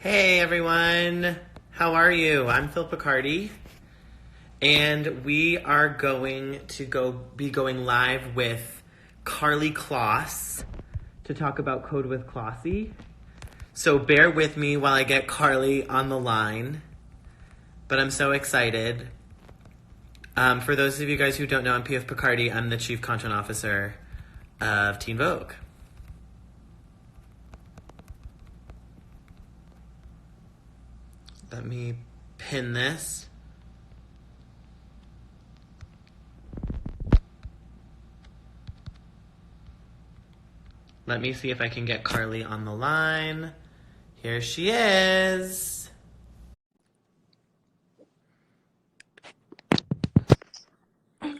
Hey everyone, how are you? I'm Phillip Picardi, and we are going to be going live with Karlie Kloss to talk about Code with Klossy. So bear with me while I get Karlie on the line, but I'm so excited. For those of you guys who don't know, I'm P.F. Picardi. I'm the Chief Content Officer of Teen Vogue. Let me pin this. Let me see if I can get Karlie on the line. Here she is.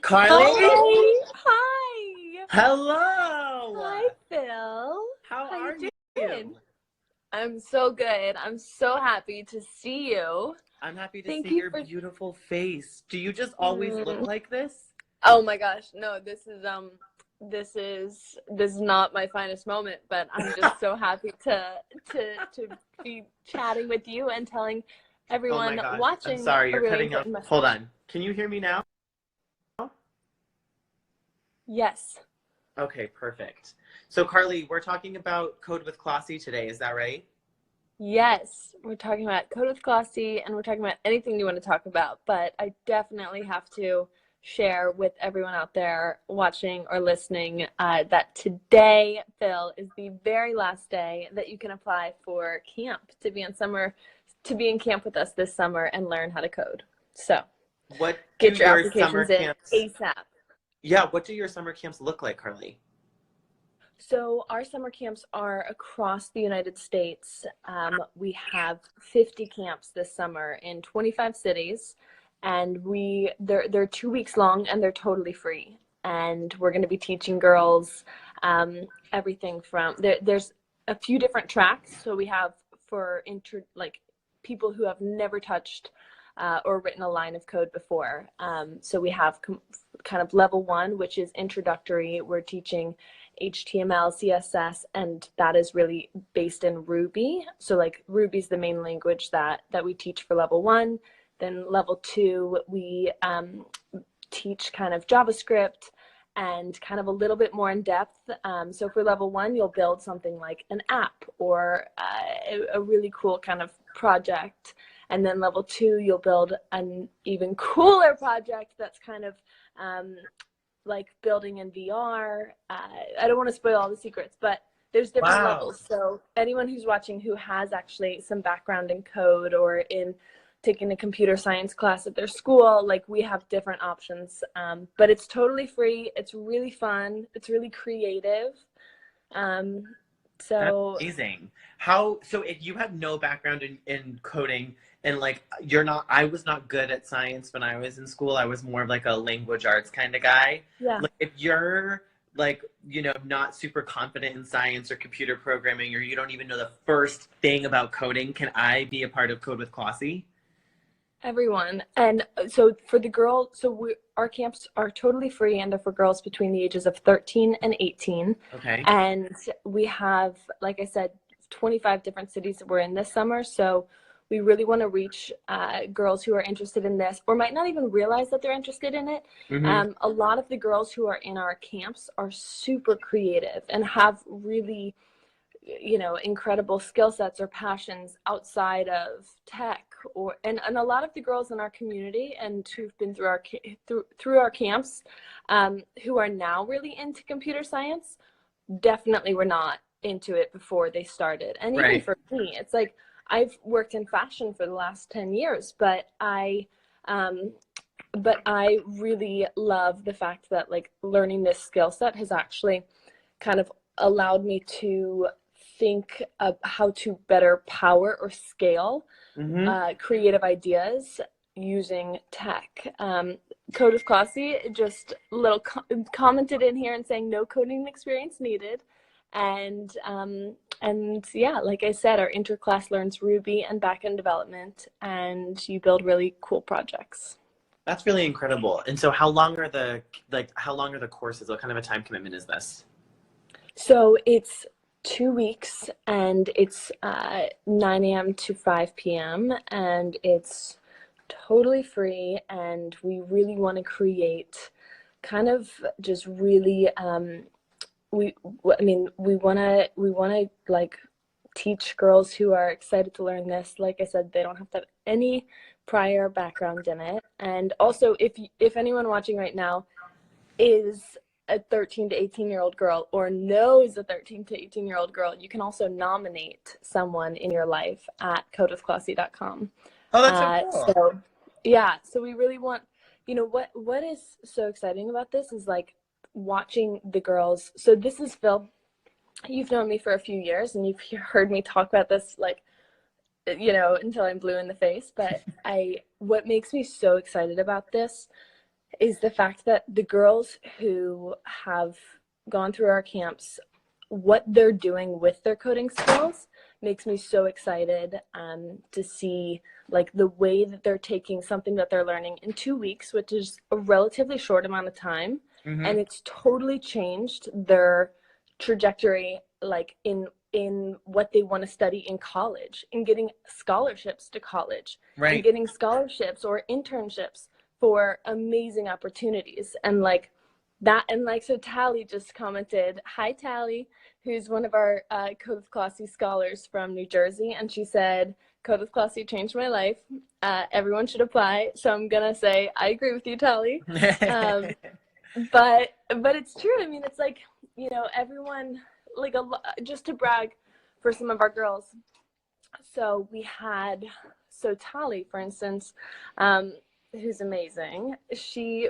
Karlie? Hi. Hi. Hello. Hi, Phil. How are you you? doing? I'm so good. I'm so happy to see you. I'm happy to Thank see you your for- beautiful face. Do you just always look like this? Oh my gosh. No, this is not my finest moment, but I'm just so happy to be chatting with you and telling everyone Oh my gosh. watching I'm sorry, a you're really cutting out. important message. Hold on. Can you hear me now? Yes. Okay, perfect. So Karlie, we're talking about Code with Klossy today, is that right? Yes, we're talking about Code with Glossy, and we're talking about anything you want to talk about, but I definitely have to share with everyone out there watching or listening that today, Phil, is the very last day that you can apply for camp to be in camp with us this summer and learn how to code. So What get do your your applications summer in camps? ASAP. Yeah, what do your summer camps look like, Karlie? So our summer camps are across the United States. We have 50 camps this summer in 25 cities, and they're 2 weeks long and they're totally free. And we're going to be teaching girls everything from there's a few different tracks. So we have for people who have never touched or written a line of code before. So we have kind of level 1, which is introductory. We're teaching HTML, CSS, and that is really based in Ruby. So like Ruby's the main language that we teach for level 1. Then level 2, we teach kind of JavaScript and kind of a little bit more in depth. So for level 1, you'll build something like an app or a really cool kind of project. And then level 2, you'll build an even cooler project that's kind of like building in VR. I don't want to spoil all the secrets, but there's different levels. So anyone who's watching who has actually some background in code or in taking a computer science class at their school, like we have different options. But it's totally free. It's really fun. It's really creative. So that's amazing. So if you have no background in coding and like I was not good at science when I was in school. I was more of like a language arts kind of guy. yeah. Like if you're like, not super confident in science or computer programming, or you don't even know the first thing about coding, can I be a part of Code with Klossy? Everyone. And so for the girls, our camps are totally free and they're for girls between the ages of 13 and 18. Okay. And we have, like I said, 25 different cities that we're in this summer. So we really want to reach girls who are interested in this or might not even realize that they're interested in it. Mm-hmm. A lot of the girls who are in our camps are super creative and have really incredible skill sets or passions outside of tech and a lot of the girls in our community and who've been through our camps who are now really into computer science definitely were not into it before they started. And even for me, it's like I've worked in fashion for the last 10 years, but I really love the fact that like learning this skill set has actually kind of allowed me to think of how to better power or scale creative ideas using tech. Code with Klossy just a little commented in here and saying no coding experience needed. And yeah, like I said, our interclass learns Ruby and backend development, and you build really cool projects. That's really incredible. And so how long are the courses? What kind of a time commitment is this? So it's 2 weeks, and it's 9 a.m. to 5 p.m., and it's totally free. And we really want to create kind of just really we want to like teach girls who are excited to learn this. Like I said, they don't have to have any prior background in it. And also, if anyone watching right now is a 13 to 18-year-old girl or knows a 13 to 18-year-old girl, you can also nominate someone in your life at codewithclassy.com. Oh, that's so cool. So yeah, so we really want, what is so exciting about this is like watching the girls. So this is Phil. You've known me for a few years, and you've heard me talk about this like, until I'm blue in the face. But what makes me so excited about this is the fact that the girls who have gone through our camps, what they're doing with their coding skills makes me so excited to see like the way that they're taking something that they're learning in 2 weeks, which is a relatively short amount of time, and it's totally changed their trajectory, like in what they want to study in college, and getting scholarships to college, and getting scholarships or internships for amazing opportunities. And like that, and like, so Tally just commented, hi Tally, who's one of our Code with Classy scholars from New Jersey, and she said, Code with Classy changed my life. Everyone should apply. So I'm gonna say I agree with you, Tally. But it's true. I mean, it's like, everyone, like, just to brag for some of our girls. So Tally, for instance, who's amazing. She's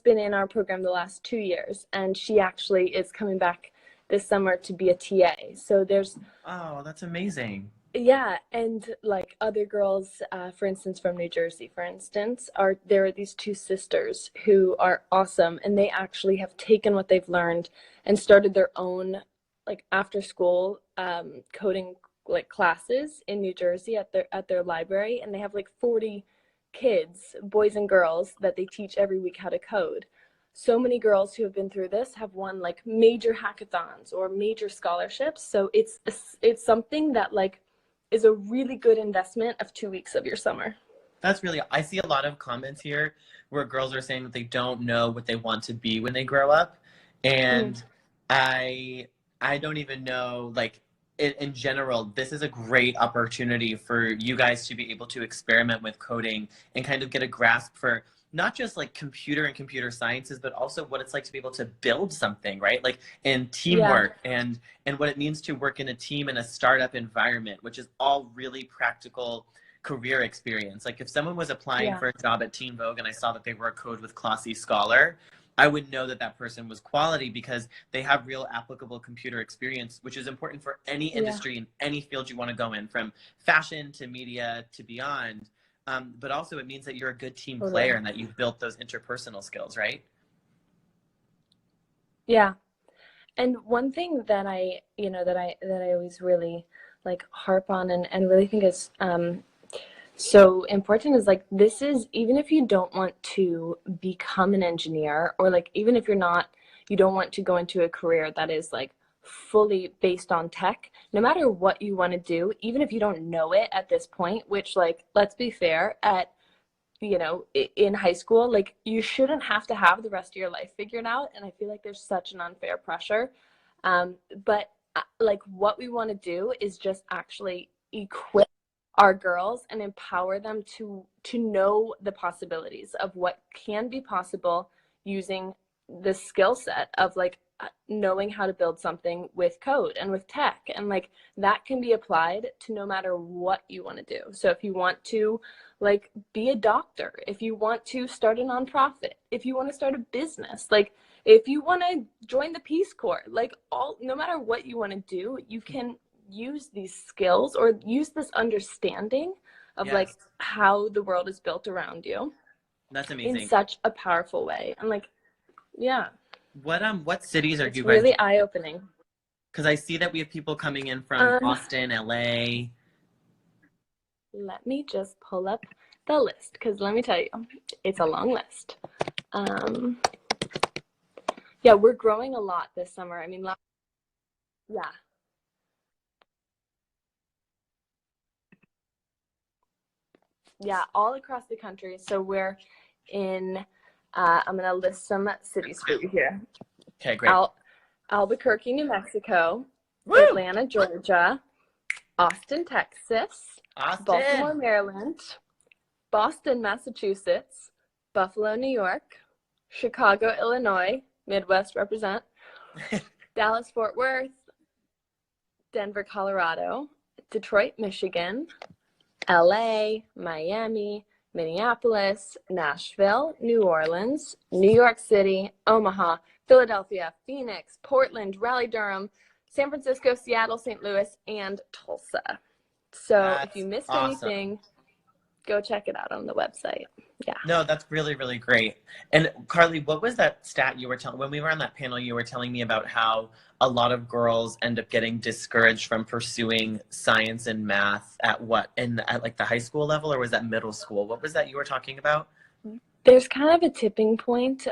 been in our program the last 2 years, and she actually is coming back this summer to be a TA. So oh, that's amazing. Yeah, and like other girls, for instance, from New Jersey, for instance, there are these two sisters who are awesome, and they actually have taken what they've learned and started their own like after school coding like classes in New Jersey at their library, and they have like 40 kids, boys and girls, that they teach every week how to code. So many girls who have been through this have won like major hackathons or major scholarships. So it's something that like is a really good investment of 2 weeks of your summer. That's really, I see a lot of comments here where girls are saying that they don't know what they want to be when they grow up. And I don't even know, like, in general, this is a great opportunity for you guys to be able to experiment with coding and kind of get a grasp for not just like computer and computer sciences, but also what it's like to be able to build something, right? Like, and teamwork and what it means to work in a team in a startup environment, which is all really practical career experience. Like if someone was applying for a job at Teen Vogue and I saw that they were a Code with Classy scholar, I would know that that person was quality because they have real applicable computer experience, which is important for any industry in any field you want to go in, from fashion to media to beyond. But also it means that you're a good team player and that you've built those interpersonal skills, right? Yeah. And one thing that I always really like harp on and really think is so important is like, this is, even if you don't want to become an engineer, or like even if you don't want to go into a career that is like fully based on tech, no matter what you want to do, even if you don't know it at this point, which, like, let's be fair, at in high school, like, you shouldn't have to have the rest of your life figured out, and I feel like there's such an unfair pressure, but like what we want to do is just actually equip our girls and empower them to know the possibilities of what can be possible using the skill set of like knowing how to build something with code and with tech, and like that can be applied to no matter what you want to do. So if you want to like be a doctor, if you want to start a nonprofit, if you want to start a business, like if you want to join the Peace Corps, like no matter what you want to do, you can use these skills or use this understanding of like how the world is built around you. That's amazing. In such a powerful way. And like, yeah. What cities are you guys? Really eye-opening. Because I see that we have people coming in from Boston, LA. Let me just pull up the list, because let me tell you, it's a long list. Yeah, we're growing a lot this summer. I mean, Yeah. Yeah, all across the country. So we're in, I'm going to list some cities for you here. Okay, great. Albuquerque, New Mexico, Woo! Atlanta, Georgia, Austin, Texas, Baltimore, Austin. Maryland, Boston, Massachusetts, Buffalo, New York, Chicago, Illinois, Midwest represent, Dallas, Fort Worth, Denver, Colorado, Detroit, Michigan, LA, Miami, Minneapolis, Nashville, New Orleans, New York City, Omaha, Philadelphia, Phoenix, Portland, Raleigh-Durham, San Francisco, Seattle, St. Louis, and Tulsa. So if you That's missed awesome. anything, go check it out on the website. Yeah. No, that's really, really great. And Karlie, what was that stat you were telling when we were on that panel? You were telling me about how a lot of girls end up getting discouraged from pursuing science and math at what in at like the high school level, or was that middle school? What was that you were talking about? There's kind of a tipping point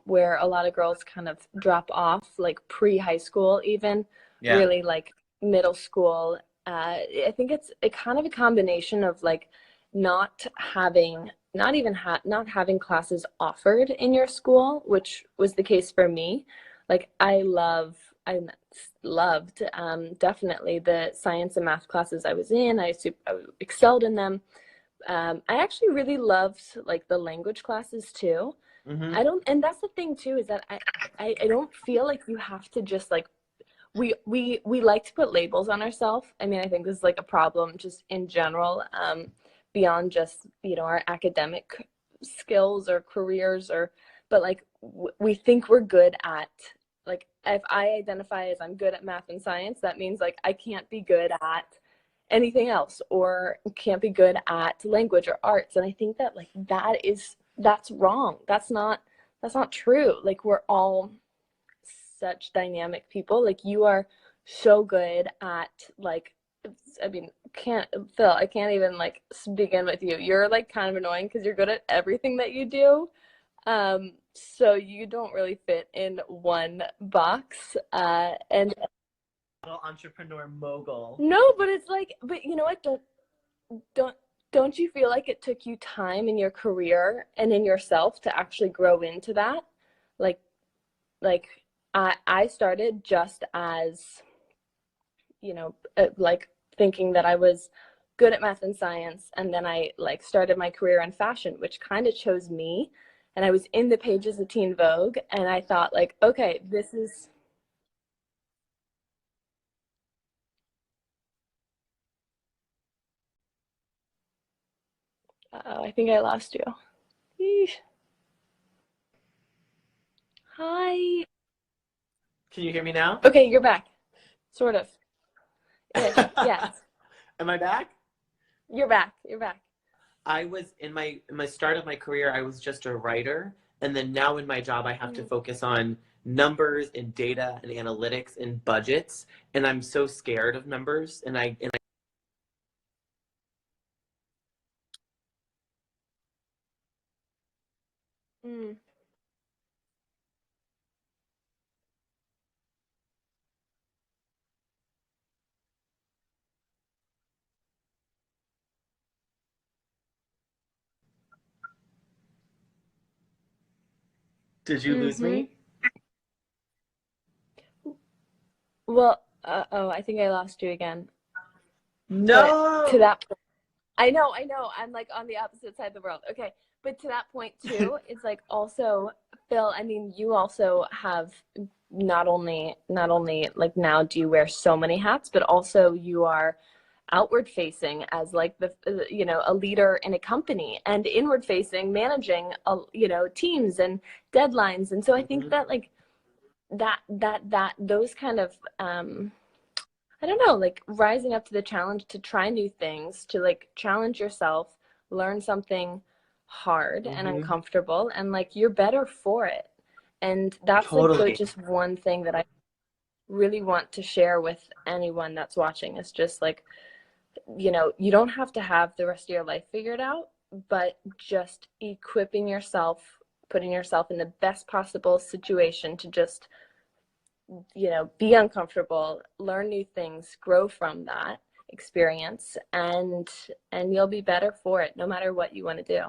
where a lot of girls kind of drop off, like pre-high school, even Yeah. really like middle school. I think it's a kind of a combination of like not having, not having classes offered in your school, which was the case for me. Like I loved definitely the science and math classes I was in. I excelled in them. I actually really loved like the language classes too. Mm-hmm. I don't, and that's the thing too, is that I don't feel like you have to just like we like to put labels on ourselves. I mean, I think this is like a problem just in general, beyond just, you know, our academic skills or careers or, but like we think we're good at, like if I identify as I'm good at math and science, that means like I can't be good at anything else or can't be good at language or arts. And I think that like that's wrong. That's not true. Like we're all such dynamic people. Like you are so good at like, I mean, can't Phil, I can't even like begin with you. You're like kind of annoying because you're good at everything that you do. So you don't really fit in one box. And Little entrepreneur mogul. no, but it's like, but you know what? Don't don't you feel like it took you time in your career and in yourself to actually grow into that? Like like I started just as, you know, like thinking that I was good at math and science, and then I like started my career in fashion, which kind of chose me. And I was in the pages of Teen Vogue, and I thought like, okay, this is. I think I lost you. Eesh. Hi. Can you hear me now? Okay, you're back. Sort of. Ish. Yes. Am I back? You're back. You're back. I was in my start of my career, I was just a writer, and then now in my job, I have to Mm. focus on numbers and data and analytics and budgets, and I'm so scared of numbers, and I Mm. did you lose Mm-hmm. me? Well, oh, I think I lost you again. But to No. that, I know. I'm like on the opposite side of the world. Okay. But to that point too, it's like also, Phil, I mean, you also have not only like now do you wear so many hats, but also you are outward facing as like the you know, a leader in a company, and inward facing managing you know, teams and deadlines. And so I think Mhm. that like that those kind of I don't know, like rising up to the challenge to try new things, to like challenge yourself, learn something hard and Mhm. uncomfortable, and like you're better for it. And that's like the Totally. just one thing that I really want to share with anyone that's watching is just like, you know, you don't have to have the rest of your life figured out, but just equipping yourself, putting yourself in the best possible situation to just be uncomfortable, learn new things, grow from that experience, and you'll be better for it no matter what you want to do.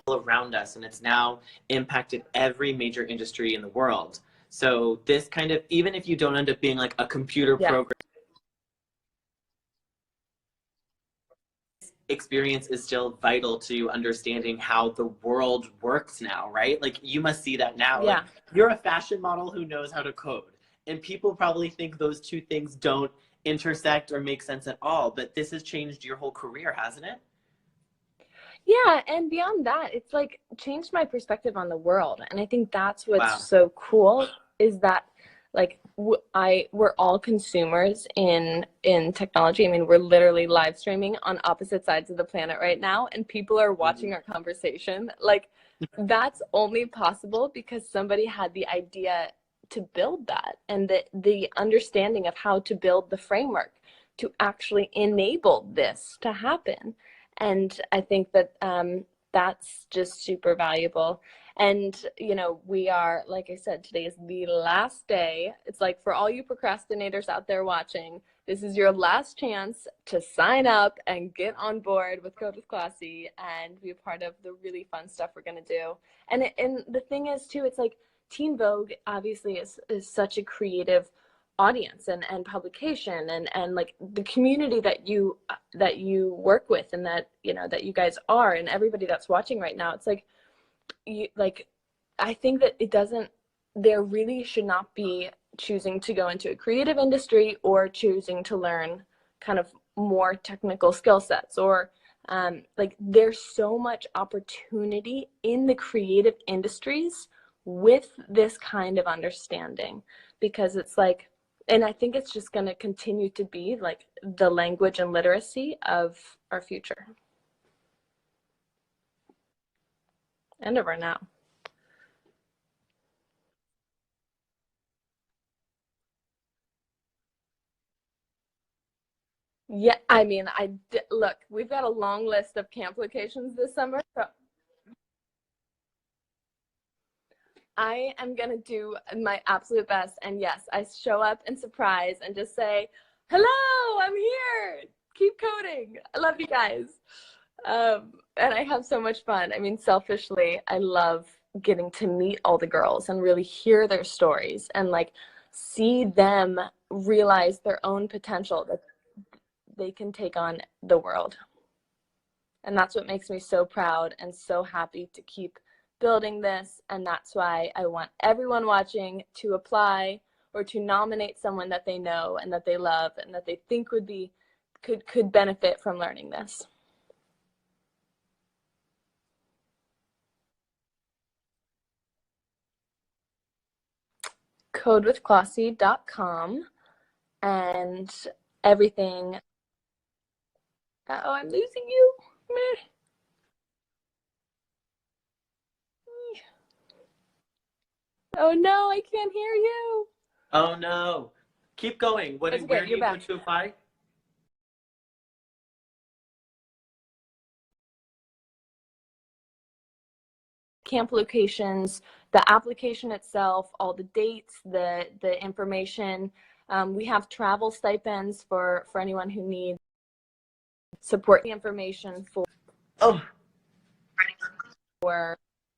All around us, and it's now impacted every major industry in the world. So this kind of, even if you don't end up being like a computer program, experience is still vital to understanding how the world works now, right? Like you must see that now. Yeah. Like you're a fashion model who knows how to code, and people probably think those two things don't intersect or make sense at all, but this has changed your whole career, hasn't it? Yeah, and beyond that, it's like changed my perspective on the world. And I think that's what's Wow. so cool is that like we're all consumers in technology. I mean, we're literally live streaming on opposite sides of the planet right now, and people are watching our conversation. Like that's only possible because somebody had the idea to build that, and the understanding of how to build the framework to actually enable this to happen. And I think that that's just super valuable. And, we are, like I said, today is the last day. It's like for all you procrastinators out there watching, this is your last chance to sign up and get on board with Code with Classy and be a part of the really fun stuff we're going to do. And the thing is, too, it's like Teen Vogue obviously is such a creative audience and publication and like the community that you work with, and that that you guys are, and everybody that's watching right now. It's like I think that there really should not be choosing to go into a creative industry or choosing to learn kind of more technical skill sets, or like there's so much opportunity in the creative industries with this kind of understanding, because it's like, and I think it's just going to continue to be like the language and literacy of our future and of our now. Yeah, I mean, look, we've got a long list of camp locations this summer, so I am going to do my absolute best. And yes, I show up and surprise and just say, hello, I'm here. Keep coding. I love you guys. And I have so much fun. I mean, selfishly, I love getting to meet all the girls and really hear their stories and like see them realize their own potential, that they can take on the world. And that's what makes me so proud and so happy to keep building this. And that's why I want everyone watching to apply or to nominate someone that they know and that they love and that they think could benefit from learning this. codewithclassy.com, and everything. Oh, I'm losing you. Meh. Oh no, I can't hear you. Oh no. Keep going. Where do you go to apply? Camp locations, the application itself, all the dates, the information. We have travel stipends for anyone who needs support. Information for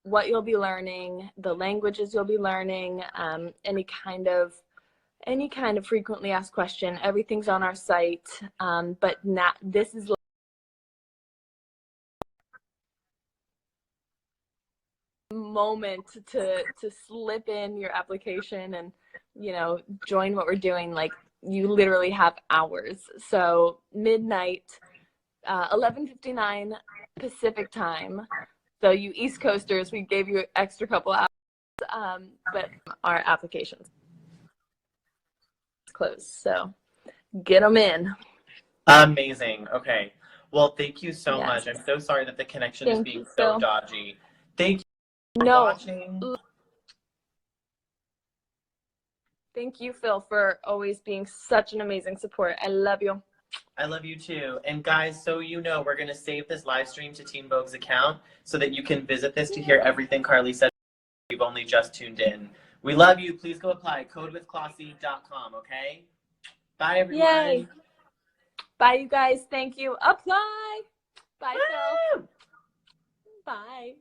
what you'll be learning, the languages you'll be learning, any kind of frequently asked question. Everything's on our site. But now this is moment to slip in your application and join what we're doing. Like you literally have hours. So midnight, 11:59 Pacific time. So you East Coasters, we gave you an extra couple hours, but our applications closed. So get them in. Amazing. Okay. Well, thank you so much. Yes. I'm so sorry that the connection is being so Phil. dodgy. Thank you for watching. Thank you, Phil, for always being such an amazing support. I love you. I love you too. And guys, so you know, we're going to save this live stream to Teen Vogue's account so that you can visit this to hear everything Karlie said. you've only just tuned in. We love you. Please go apply. codewithclossy.com, okay? Bye, everyone. Yay. Bye, you guys. Thank you. Apply. Bye, Phil. Bye.